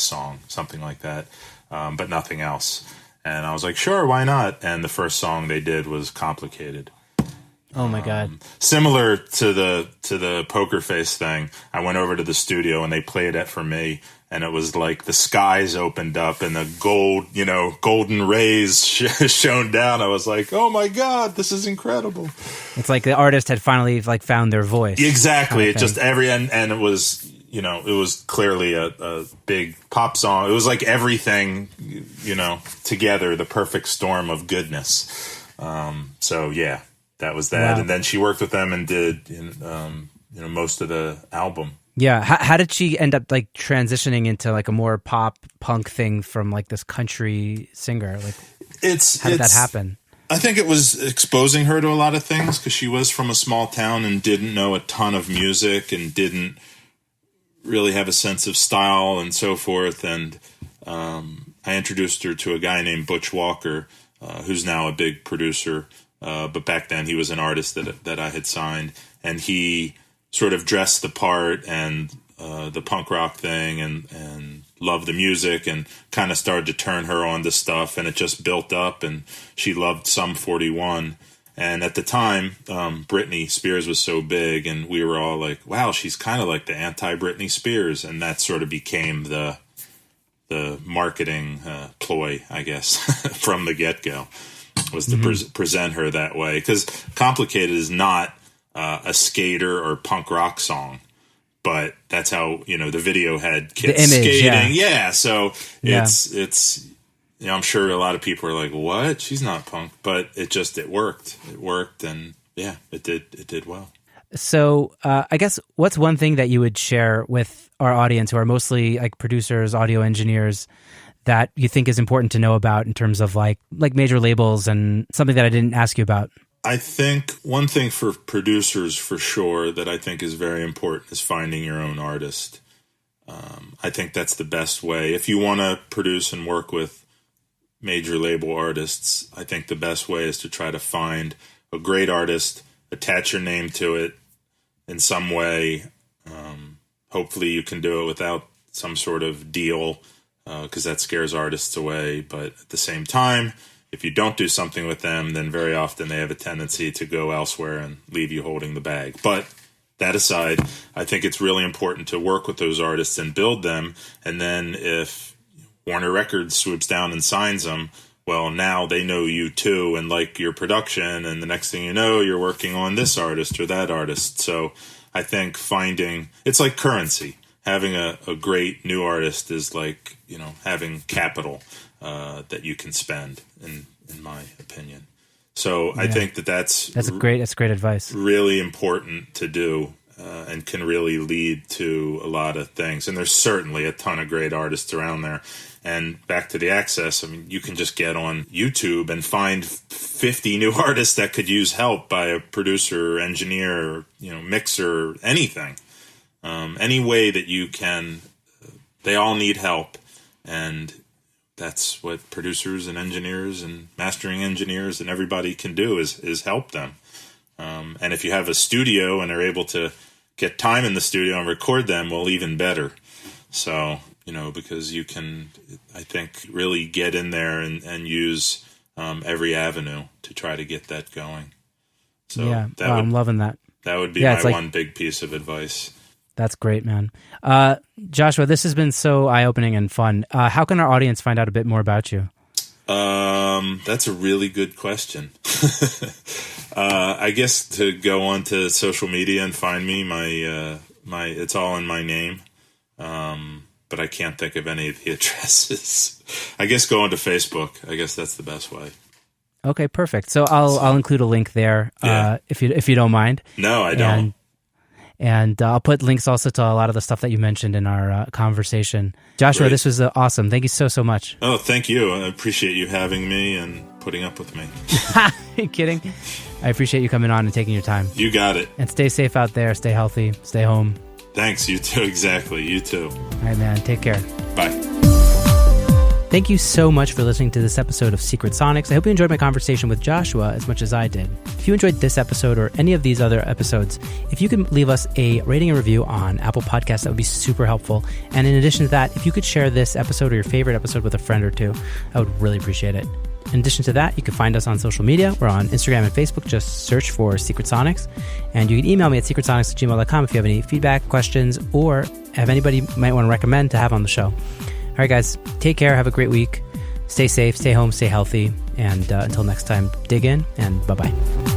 song, something like that, but nothing else. And I was like, sure, why not? And the first song they did was Complicated. Oh my God. Similar to the Poker Face thing, I went over to the studio and they played it for me, and it was like the skies opened up and the golden rays shone down. I was like, oh my God, this is incredible. It's like the artist had finally like found their voice. Exactly. It just and it was, it was clearly a big pop song. It was like everything, together, the perfect storm of goodness. So yeah. That was that, wow. And then she worked with them and did, most of the album. Yeah, how did she end up like transitioning into like a more pop punk thing from like this country singer? Like, how did that happen? I think it was exposing her to a lot of things because she was from a small town and didn't know a ton of music and didn't really have a sense of style and so forth. And I introduced her to a guy named Butch Walker, who's now a big producer. But back then he was an artist that I had signed, and he sort of dressed the part and the punk rock thing and loved the music and kind of started to turn her on to stuff, and it just built up, and she loved Sum 41. And at the time, Britney Spears was so big, and we were all like, wow, she's kind of like the anti-Britney Spears, and that sort of became the marketing ploy, I guess, from the get-go. Was to present her that way, because Complicated is not a skater or punk rock song, but that's how the video had kids skating. Yeah, so it's I'm sure a lot of people are like, what? She's not punk, but it worked. It worked, and yeah, it did well. So I guess what's one thing that you would share with our audience, who are mostly like producers, audio engineers, that you think is important to know about in terms of like major labels, and something that I didn't ask you about? I think one thing for producers for sure that I think is very important is finding your own artist. I think that's the best way. If you want to produce and work with major label artists, I think the best way is to try to find a great artist, attach your name to it in some way. Hopefully you can do it without some sort of deal, because that scares artists away. But at the same time, if you don't do something with them, then very often they have a tendency to go elsewhere and leave you holding the bag. But that aside, I think it's really important to work with those artists and build them. And then if Warner Records swoops down and signs them, well, now they know you too and like your production. And the next thing you know, you're working on this artist or that artist. So I think it's like currency. Having a great new artist is like, having capital that you can spend, in my opinion. So yeah. I think that's great advice. Really important to do, and can really lead to a lot of things. And there's certainly a ton of great artists around there. And back to the access, I mean, you can just get on YouTube and find 50 new artists that could use help by a producer, engineer, mixer, anything. Any way that you can, they all need help, and that's what producers and engineers and mastering engineers and everybody can do is help them. And if you have a studio and are able to get time in the studio and record them, well, even better. So, because you can, I think, really get in there and use every avenue to try to get that going. So yeah, I'm loving that. That would be my one big piece of advice. That's great, man. Joshua, this has been so eye-opening and fun. How can our audience find out a bit more about you? That's a really good question. I guess to go on to social media and find me, my it's all in my name. But I can't think of any of the addresses. I guess go onto Facebook. I guess that's the best way. Okay, perfect. So I'll include a link there, if you don't mind. No, I don't. And I'll put links also to a lot of the stuff that you mentioned in our conversation. Joshua, Great. This was awesome. Thank you so much. Oh, thank you. I appreciate you having me and putting up with me. Are you kidding? I appreciate you coming on and taking your time. You got it. And stay safe out there. Stay healthy. Stay home. Thanks. You too. Exactly. You too. All right, man. Take care. Bye. Thank you so much for listening to this episode of Secret Sonics. I hope you enjoyed my conversation with Joshua as much as I did. If you enjoyed this episode or any of these other episodes, if you can leave us a rating and review on Apple Podcasts, that would be super helpful. And in addition to that, if you could share this episode or your favorite episode with a friend or two, I would really appreciate it. In addition to that, you can find us on social media. We're on Instagram and Facebook. Just search for Secret Sonics. And you can email me at secretsonics@gmail.com if you have any feedback, questions, or have anybody you might want to recommend to have on the show. All right, guys, take care. Have a great week. Stay safe, stay home, stay healthy. And until next time, dig in and bye-bye.